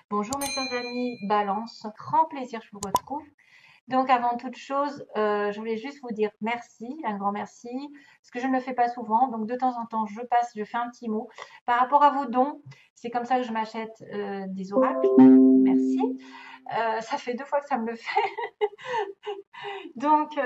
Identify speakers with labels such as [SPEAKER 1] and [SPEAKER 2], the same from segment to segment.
[SPEAKER 1] Bonjour mes chers amis, Balance, grand plaisir je vous retrouve. Donc avant toute chose, je voulais juste vous dire merci, un grand merci, parce que je ne le fais pas souvent, donc de temps en temps je fais un petit mot. Par rapport à vos dons, c'est comme ça que je m'achète des oracles, merci. Ça fait 2 fois que ça me le fait. Donc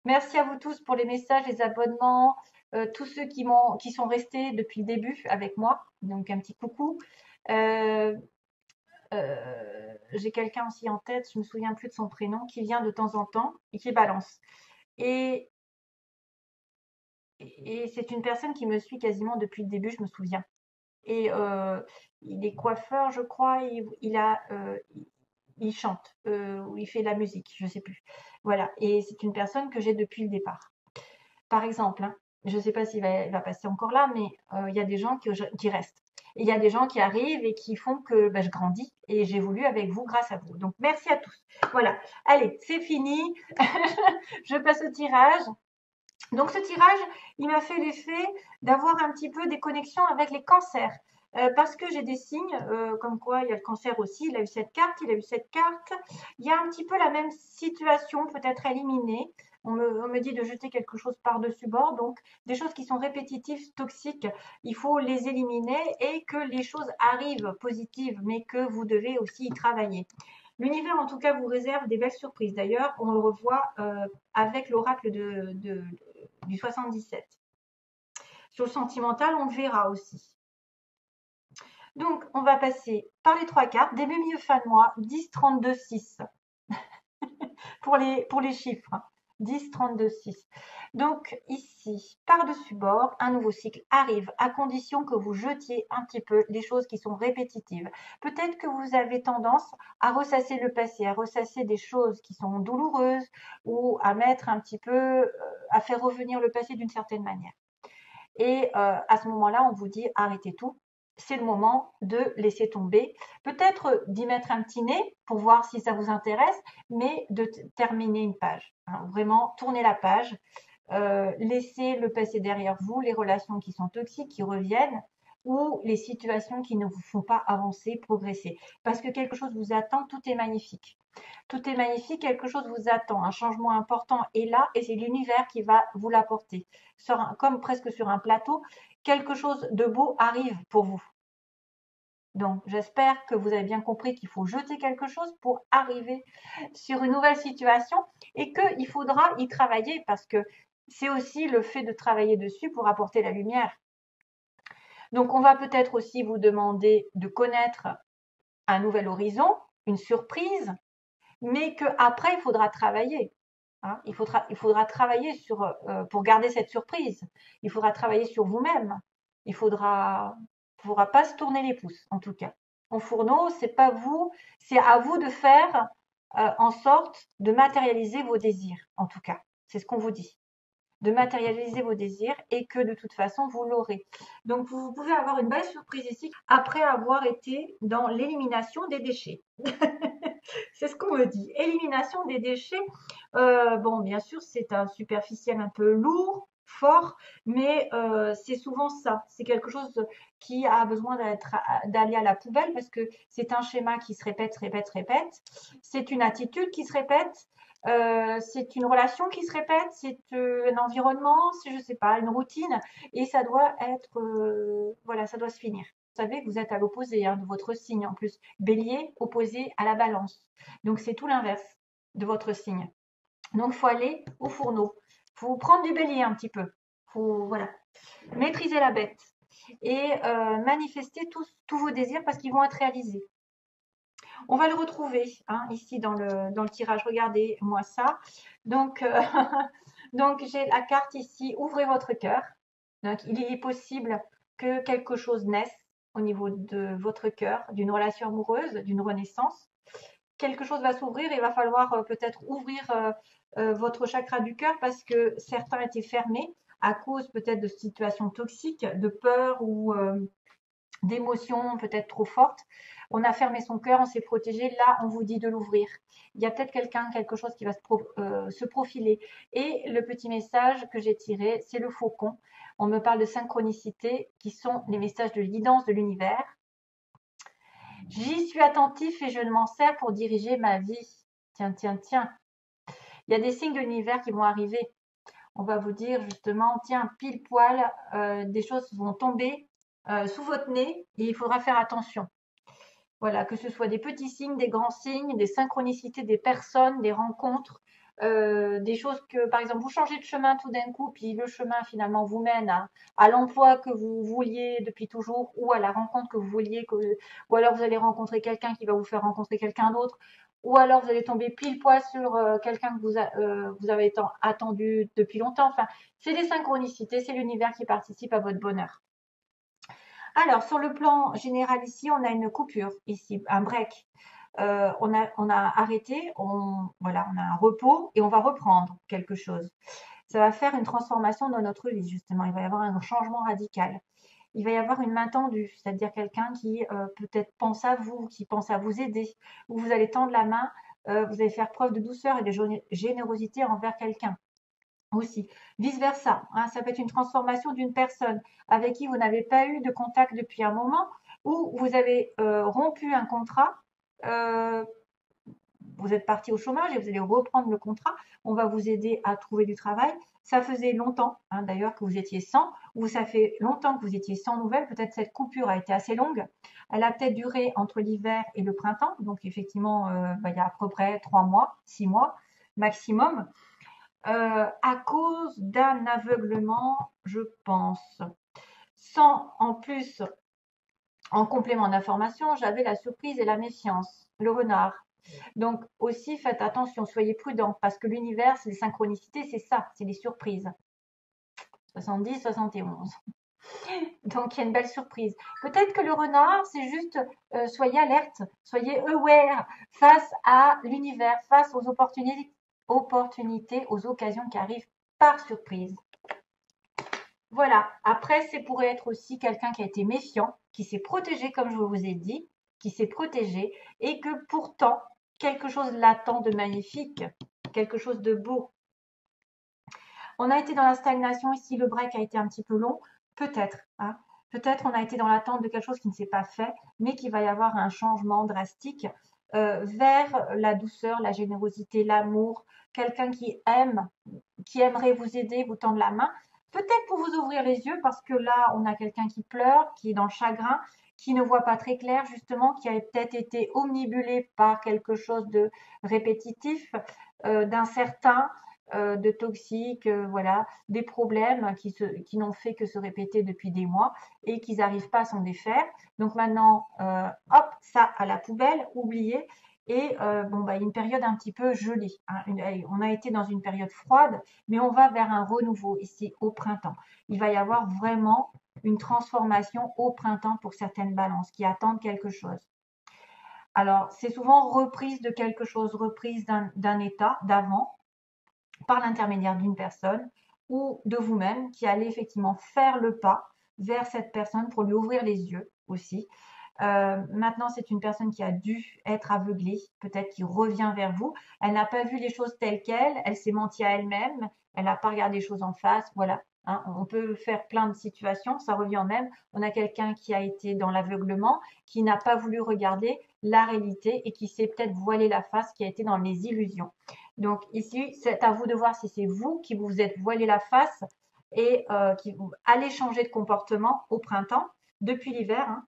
[SPEAKER 1] merci à vous tous pour les messages, les abonnements, tous ceux qui sont restés depuis le début avec moi, donc un petit coucou. Euh, j'ai quelqu'un aussi en tête, je me souviens plus de son prénom, qui vient de temps en temps et qui balance. Et, et c'est une personne qui me suit quasiment depuis le début, je me souviens. Et il est coiffeur, je crois, il chante ou il fait de la musique, je sais plus. Voilà, et c'est une personne que j'ai depuis le départ. Par exemple, hein, je ne sais pas il va passer encore là, mais il y a des gens qui restent. Et il y a des gens qui arrivent et qui font que je grandis et j'évolue avec vous grâce à vous. Donc merci à tous. Voilà. Allez, c'est fini. Je passe au tirage. Donc ce tirage, il m'a fait l'effet d'avoir un petit peu des connexions avec les cancers. Parce que j'ai des signes comme quoi il y a le cancer aussi, il a eu cette carte, il a eu cette carte. Il y a un petit peu la même situation, peut-être éliminée. On me dit de jeter quelque chose par-dessus bord, donc des choses qui sont répétitives, toxiques, il faut les éliminer et que les choses arrivent positives, mais que vous devez aussi y travailler. L'univers, en tout cas, vous réserve des belles surprises. D'ailleurs, on le revoit avec l'oracle du 77. Sur le sentimental, on le verra aussi. Donc, on va passer par les 3 cartes. Début, milieu, fin de mois, 10, 32, 6. pour les chiffres. 10, 32, 6. Donc ici, par-dessus bord, un nouveau cycle arrive à condition que vous jetiez un petit peu les choses qui sont répétitives. Peut-être que vous avez tendance à ressasser le passé, à ressasser des choses qui sont douloureuses ou à mettre un petit peu, à faire revenir le passé d'une certaine manière. Et à ce moment-là, on vous dit arrêtez tout. C'est le moment de laisser tomber. Peut-être d'y mettre un petit nez pour voir si ça vous intéresse, mais de terminer une page. Hein, vraiment, tournez la page. Laissez le passé derrière vous, les relations qui sont toxiques, qui reviennent, ou les situations qui ne vous font pas avancer, progresser. Parce que quelque chose vous attend, tout est magnifique. Tout est magnifique, quelque chose vous attend, un changement important est là et c'est l'univers qui va vous l'apporter. Comme presque sur un plateau, quelque chose de beau arrive pour vous. Donc, j'espère que vous avez bien compris qu'il faut jeter quelque chose pour arriver sur une nouvelle situation et qu'il faudra y travailler parce que c'est aussi le fait de travailler dessus pour apporter la lumière. Donc, on va peut-être aussi vous demander de connaître un nouvel horizon, une surprise, mais qu'après, il faudra travailler. Hein. Il faudra travailler pour garder cette surprise. Il faudra travailler sur vous-même. Il faudra pas se tourner les pouces, en tout cas. En fourneau, c'est pas vous, c'est à vous de faire en sorte de matérialiser vos désirs, en tout cas. C'est ce qu'on vous dit. De matérialiser vos désirs et que de toute façon, vous l'aurez. Donc, vous pouvez avoir une belle surprise ici après avoir été dans l'élimination des déchets. C'est ce qu'on me dit. Élimination des déchets. Bon, bien sûr, c'est un superficiel un peu lourd, fort, mais c'est souvent ça. C'est quelque chose qui a besoin d'aller à la poubelle parce que c'est un schéma qui se répète, se répète, se répète. C'est une attitude qui se répète. C'est une relation qui se répète, c'est un environnement, c'est je sais pas, une routine, et ça doit être, voilà, ça doit se finir. Vous savez que vous êtes à l'opposé hein, de votre signe en plus. Bélier opposé à la balance. Donc c'est tout l'inverse de votre signe. Donc il faut aller au fourneau. Il faut prendre du bélier un petit peu. Faut voilà, maîtriser la bête et manifester tous vos désirs parce qu'ils vont être réalisés. On va le retrouver hein, ici dans le tirage. Regardez-moi ça. Donc, donc j'ai la carte ici. Ouvrez votre cœur. Donc il est possible que quelque chose naisse au niveau de votre cœur, d'une relation amoureuse, d'une renaissance. Quelque chose va s'ouvrir et il va falloir peut-être ouvrir votre chakra du cœur parce que certains étaient fermés à cause peut-être de situations toxiques, de peur ou d'émotions peut-être trop fortes. On a fermé son cœur, on s'est protégé. Là, on vous dit de l'ouvrir. Il y a peut-être quelque chose qui va se profiler. Et le petit message que j'ai tiré, c'est le faucon. On me parle de synchronicité, qui sont les messages de guidance de l'univers. J'y suis attentif et je m'en sers pour diriger ma vie. Tiens, tiens, tiens. Il y a des signes de l'univers qui vont arriver. On va vous dire justement, tiens, pile poil, des choses vont tomber sous votre nez et il faudra faire attention. Voilà, que ce soit des petits signes, des grands signes, des synchronicités des personnes, des rencontres, des choses que, par exemple, vous changez de chemin tout d'un coup, puis le chemin finalement vous mène à l'emploi que vous vouliez depuis toujours ou à la rencontre que vous vouliez, ou alors vous allez rencontrer quelqu'un qui va vous faire rencontrer quelqu'un d'autre, ou alors vous allez tomber pile poil sur quelqu'un que vous avez attendu depuis longtemps. Enfin, c'est des synchronicités, c'est l'univers qui participe à votre bonheur. Alors, sur le plan général ici, on a une coupure, ici, un break. On a arrêté, voilà, on a un repos et on va reprendre quelque chose. Ça va faire une transformation dans notre vie, justement. Il va y avoir un changement radical. Il va y avoir une main tendue, c'est-à-dire quelqu'un qui peut-être pense à vous, qui pense à vous aider, ou vous allez tendre la main, vous allez faire preuve de douceur et de générosité envers quelqu'un aussi. Vice-versa, hein, ça peut être une transformation d'une personne avec qui vous n'avez pas eu de contact depuis un moment ou vous avez rompu un contrat, euh, vous êtes parti au chômage et vous allez reprendre le contrat. On va vous aider à trouver du travail. Ça faisait longtemps, hein, d'ailleurs, que vous étiez sans, ou ça fait longtemps que vous étiez sans nouvelles. Peut-être cette coupure a été assez longue. Elle a peut-être duré entre l'hiver et le printemps. Donc, effectivement, il y a à peu près 3 mois, 6 mois maximum. À cause d'un aveuglement, je pense. Sans, en plus, en complément d'information, j'avais la surprise et la méfiance, le renard. Donc aussi, faites attention, soyez prudents, parce que l'univers, c'est les synchronicités, c'est ça, c'est les surprises. 70, 71. Donc il y a une belle surprise. Peut-être que le renard, c'est juste, soyez alerte, soyez aware face à l'univers, face aux opportunités, aux occasions qui arrivent par surprise. Voilà. Après, c'est pourrait être aussi quelqu'un qui a été méfiant, qui s'est protégé, comme je vous ai dit, qui s'est protégé, et que pourtant, quelque chose l'attend de magnifique, quelque chose de beau. On a été dans la stagnation ici, le break a été un petit peu long, peut-être. Hein. Peut-être on a été dans l'attente de quelque chose qui ne s'est pas fait, mais qu'il va y avoir un changement drastique vers la douceur, la générosité, l'amour, quelqu'un qui aime, qui aimerait vous aider, vous tendre la main, peut-être pour vous ouvrir les yeux, parce que là, on a quelqu'un qui pleure, qui est dans le chagrin, qui ne voit pas très clair, justement, qui a peut-être été omnibulé par quelque chose de répétitif, d'incertain, de toxique, voilà, des problèmes qui n'ont fait que se répéter depuis des mois et qu'ils n'arrivent pas à s'en défaire. Donc maintenant, hop, ça à la poubelle, oubliez. Et bon, bah, une période un petit peu gelée. Hein. On a été dans une période froide, mais on va vers un renouveau ici au printemps. Il va y avoir vraiment une transformation au printemps pour certaines balances qui attendent quelque chose. Alors, c'est souvent reprise de quelque chose, reprise d'un état d'avant, par l'intermédiaire d'une personne ou de vous-même qui allez effectivement faire le pas vers cette personne pour lui ouvrir les yeux aussi. Maintenant, c'est une personne qui a dû être aveuglée, peut-être qui revient vers vous. Elle n'a pas vu les choses telles quelles, elle s'est menti à elle-même, elle n'a pas regardé les choses en face. Voilà, hein, on peut faire plein de situations, ça revient au même. On a quelqu'un qui a été dans l'aveuglement, qui n'a pas voulu regarder la réalité et qui s'est peut-être voilé la face, qui a été dans les illusions. Donc ici, c'est à vous de voir si c'est vous qui vous êtes voilé la face et qui allez changer de comportement au printemps, depuis l'hiver, hein,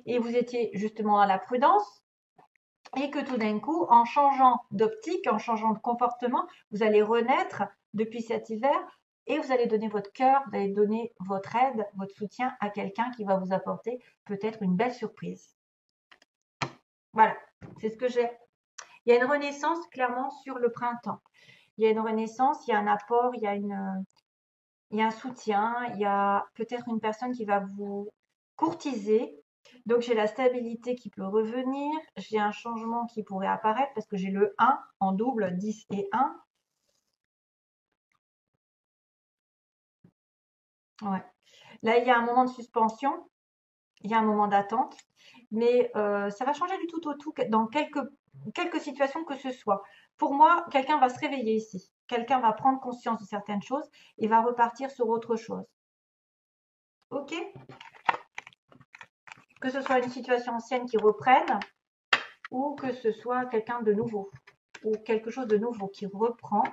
[SPEAKER 1] et vous étiez justement à la prudence, et que tout d'un coup, en changeant d'optique, en changeant de comportement, vous allez renaître depuis cet hiver et vous allez donner votre cœur, vous allez donner votre aide, votre soutien à quelqu'un qui va vous apporter peut-être une belle surprise. Voilà, c'est ce que j'ai. Il y a une renaissance clairement sur le printemps. Il y a une renaissance, il y a un apport, il y a un soutien, il y a peut-être une personne qui va vous courtiser. Donc j'ai la stabilité qui peut revenir, j'ai un changement qui pourrait apparaître parce que j'ai le 1 en double, 10 et 1. Ouais. Là, il y a un moment de suspension, il y a un moment d'attente, mais ça va changer du tout au tout dans quelques situations que ce soit. Pour moi, quelqu'un va se réveiller ici. Quelqu'un va prendre conscience de certaines choses et va repartir sur autre chose. Ok? que ce soit une situation ancienne qui reprenne ou que ce soit quelqu'un de nouveau ou quelque chose de nouveau qui reprend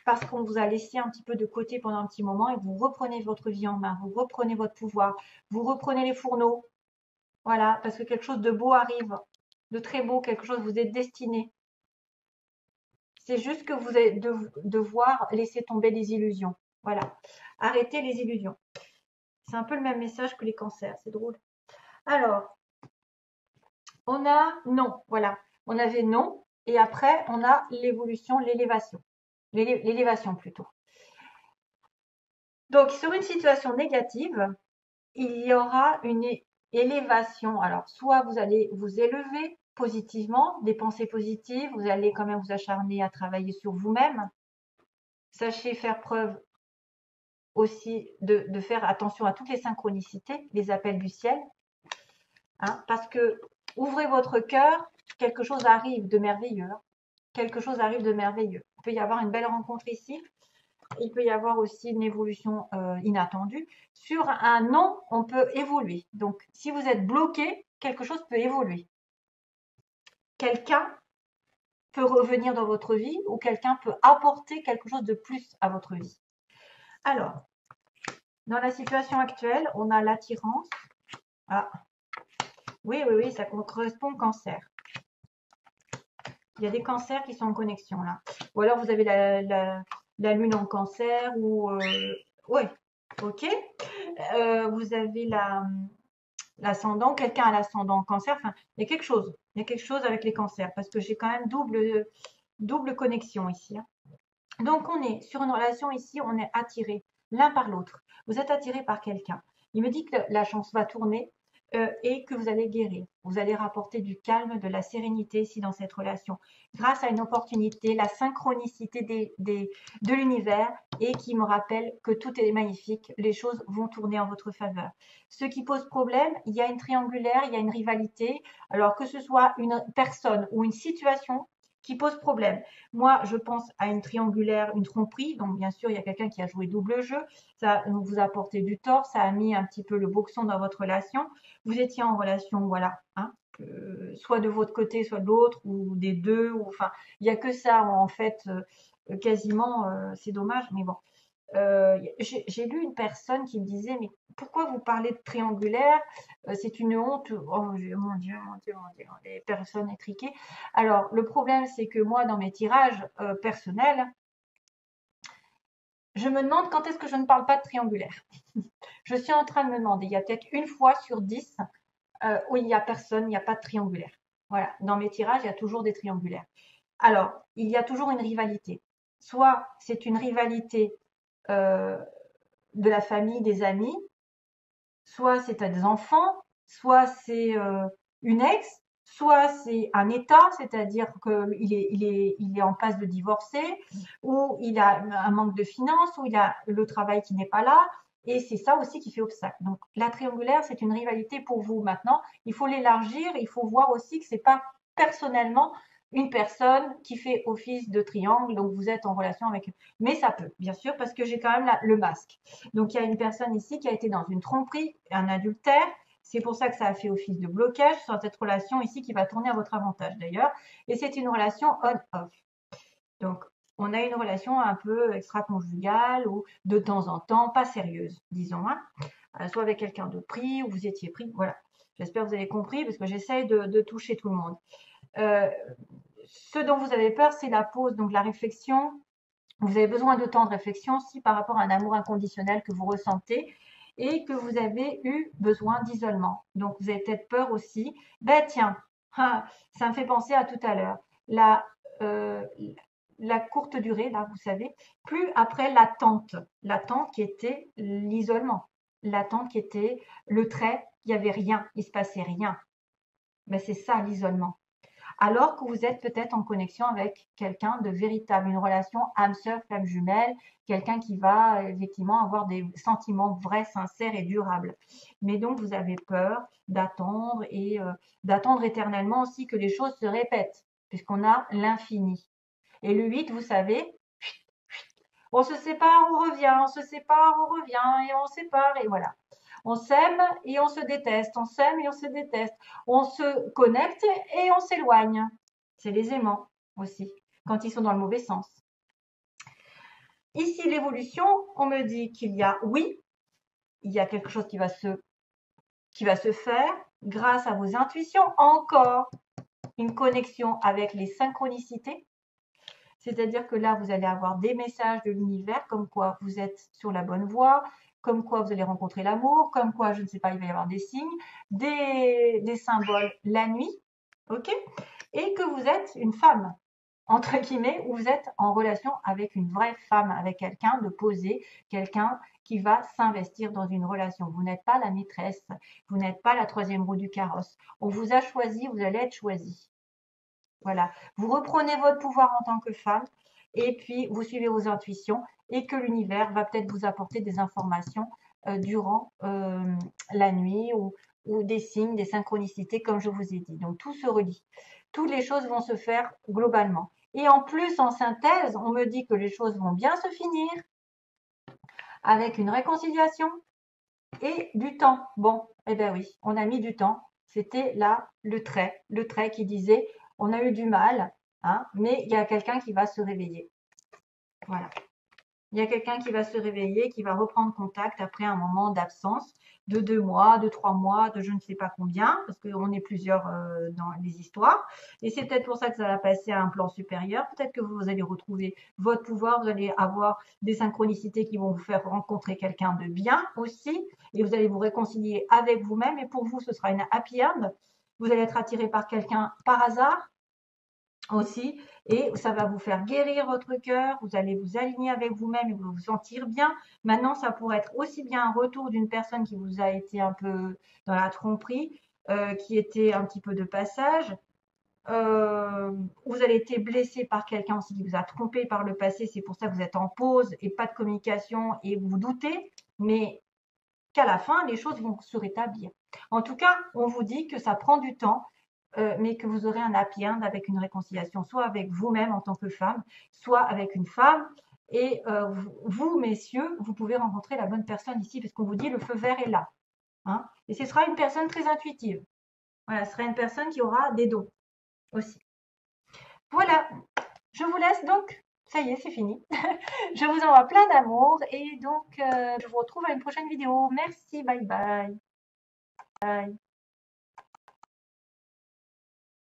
[SPEAKER 1] parce qu'on vous a laissé un petit peu de côté pendant un petit moment et vous reprenez votre vie en main, vous reprenez votre pouvoir, vous reprenez les fourneaux. Voilà, parce que quelque chose de beau arrive, de très beau, quelque chose vous êtes destiné. C'est juste que vous allez devoir laisser tomber les illusions. Voilà, arrêtez les illusions. C'est un peu le même message que les cancers, c'est drôle. Alors, on a non, voilà. On avait non, et après, on a l'évolution, l'élévation. L'élévation plutôt. Donc, sur une situation négative, il y aura une élévation. Alors, soit vous allez vous élever positivement, des pensées positives, vous allez quand même vous acharner à travailler sur vous-même. Sachez faire preuve aussi de faire attention à toutes les synchronicités, les appels du ciel, hein, parce que ouvrez votre cœur, quelque chose arrive de merveilleux. Quelque chose arrive de merveilleux. Il peut y avoir une belle rencontre ici. Il peut y avoir aussi une évolution inattendue. Sur un non, on peut évoluer. Donc, si vous êtes bloqué, quelque chose peut évoluer. Quelqu'un peut revenir dans votre vie ou quelqu'un peut apporter quelque chose de plus à votre vie. Alors, dans la situation actuelle, on a l'attirance. Ah, oui, ça correspond au cancer. Il y a des cancers qui sont en connexion là. Ou alors vous avez la lune en cancer ou ouais, ok. Vous avez l'ascendant, quelqu'un a l'ascendant en cancer. Enfin, il y a quelque chose. Il y a quelque chose avec les cancers parce que j'ai quand même double connexion ici, hein. Donc on est sur une relation ici, on est attiré l'un par l'autre. Vous êtes attiré par quelqu'un. Il me dit que la chance va tourner et que vous allez guérir. Vous allez rapporter du calme, de la sérénité ici dans cette relation. Grâce à une opportunité, la synchronicité de l'univers et qui me rappelle que tout est magnifique, les choses vont tourner en votre faveur. Ce qui pose problème, il y a une triangulaire, il y a une rivalité. Alors que ce soit une personne ou une situation qui pose problème. Moi, je pense à une triangulaire, une tromperie. Donc, bien sûr, il y a quelqu'un qui a joué double jeu. Ça vous a apporté du tort. Ça a mis un petit peu le boxon dans votre relation. Vous étiez en relation, voilà, hein, soit de votre côté, soit de l'autre, ou des deux. Ou, enfin, il n'y a que ça, en fait, quasiment. C'est dommage, mais bon. J'ai lu une personne qui me disait, mais pourquoi vous parlez de triangulaire? C'est une honte. Oh mon Dieu, mon Dieu, les personnes étriquées. Alors, le problème, c'est que moi, dans mes tirages personnels, je me demande quand est-ce que je ne parle pas de triangulaire. Je suis en train de me demander, il y a peut-être une fois sur 10 où il n'y a personne, il n'y a pas de triangulaire. Voilà, dans mes tirages, il y a toujours des triangulaires. Alors, il y a toujours une rivalité. Soit c'est une rivalité euh, de la famille, des amis, soit c'est à des enfants, soit c'est une ex, soit c'est un état, c'est-à-dire qu'il est en passe de divorcer, ou il a un manque de finances, ou il a le travail qui n'est pas là, et c'est ça aussi qui fait obstacle. Donc la triangulaire, c'est une rivalité pour vous maintenant. Il faut l'élargir, il faut voir aussi que c'est pas personnellement une personne qui fait office de triangle, donc vous êtes en relation avec. Mais ça peut, bien sûr, parce que j'ai quand même le masque. Donc il y a une personne ici qui a été dans une tromperie, un adultère. C'est pour ça que ça a fait office de blocage sur cette relation ici qui va tourner à votre avantage d'ailleurs. Et c'est une relation on-off. Donc on a une relation un peu extra-conjugale ou de temps en temps pas sérieuse, disons, hein. Soit avec quelqu'un de pris ou vous étiez pris. Voilà. J'espère que vous avez compris parce que j'essaye de toucher tout le monde. Ce dont vous avez peur, c'est la pause, donc la réflexion. Vous avez besoin de temps de réflexion aussi par rapport à un amour inconditionnel que vous ressentez et que vous avez eu besoin d'isolement. Donc, vous avez peut-être peur aussi. Ben tiens, ça me fait penser à tout à l'heure. Euh, la courte durée, là, vous savez, plus après l'attente qui était l'isolement, l'attente qui était le trait, il n'y avait rien, il ne se passait rien. Ben, c'est ça l'isolement. Alors que vous êtes peut-être en connexion avec quelqu'un de véritable, une relation âme sœur, flamme jumelle, quelqu'un qui va effectivement avoir des sentiments vrais, sincères et durables. Mais donc vous avez peur d'attendre et d'attendre éternellement aussi que les choses se répètent, puisqu'on a l'infini. Et le 8, vous savez, on se sépare, on revient, on se sépare, on revient et on sépare et voilà. On s'aime et on se déteste, on s'aime et on se déteste. On se connecte et on s'éloigne. C'est les aimants aussi, quand ils sont dans le mauvais sens. Ici, l'évolution, on me dit qu'il y a, oui, il y a quelque chose qui va se faire grâce à vos intuitions. Encore une connexion avec les synchronicités. C'est-à-dire que là, vous allez avoir des messages de l'univers comme quoi vous êtes sur la bonne voie, comme quoi vous allez rencontrer l'amour, comme quoi, je ne sais pas, il va y avoir des signes, des symboles la nuit, ok? Et que vous êtes une femme, entre guillemets, où vous êtes en relation avec une vraie femme, avec quelqu'un de posé, quelqu'un qui va s'investir dans une relation. Vous n'êtes pas la maîtresse, vous n'êtes pas la troisième roue du carrosse. On vous a choisi, vous allez être choisi. Voilà, vous reprenez votre pouvoir en tant que femme et puis vous suivez vos intuitions et que l'univers va peut-être vous apporter des informations durant la nuit ou des signes, des synchronicités comme je vous ai dit. Donc tout se relie. Toutes les choses vont se faire globalement. Et en plus, en synthèse, on me dit que les choses vont bien se finir avec une réconciliation et du temps. Bon, eh bien oui, on a mis du temps. C'était là le trait qui disait on a eu du mal, hein, mais il y a quelqu'un qui va se réveiller. Voilà. Il y a quelqu'un qui va se réveiller, qui va reprendre contact après un moment d'absence de 2 mois, de 3 mois, de je ne sais pas combien, parce qu'on est plusieurs dans les histoires. Et c'est peut-être pour ça que ça va passer à un plan supérieur. Peut-être que vous allez retrouver votre pouvoir, vous allez avoir des synchronicités qui vont vous faire rencontrer quelqu'un de bien aussi, et vous allez vous réconcilier avec vous-même. Et pour vous, ce sera une happy end. Vous allez être attiré par quelqu'un par hasard aussi, et ça va vous faire guérir votre cœur, vous allez vous aligner avec vous-même et vous vous sentir bien. Maintenant, ça pourrait être aussi bien un retour d'une personne qui vous a été un peu dans la tromperie, qui était un petit peu de passage. Vous avez été blessé par quelqu'un aussi qui vous a trompé par le passé, c'est pour ça que vous êtes en pause et pas de communication et vous doutez, mais qu'à la fin, les choses vont se rétablir. En tout cas, on vous dit que ça prend du temps, mais que vous aurez un happy end avec une réconciliation, soit avec vous-même en tant que femme, soit avec une femme. Et vous, messieurs, vous pouvez rencontrer la bonne personne ici, parce qu'on vous dit le feu vert est là. Hein, et ce sera une personne très intuitive. Voilà, ce sera une personne qui aura des dons aussi. Voilà, je vous laisse donc. Ça y est, c'est fini. Je vous envoie plein d'amour et donc je vous retrouve à une prochaine vidéo. Merci, bye bye. Bye.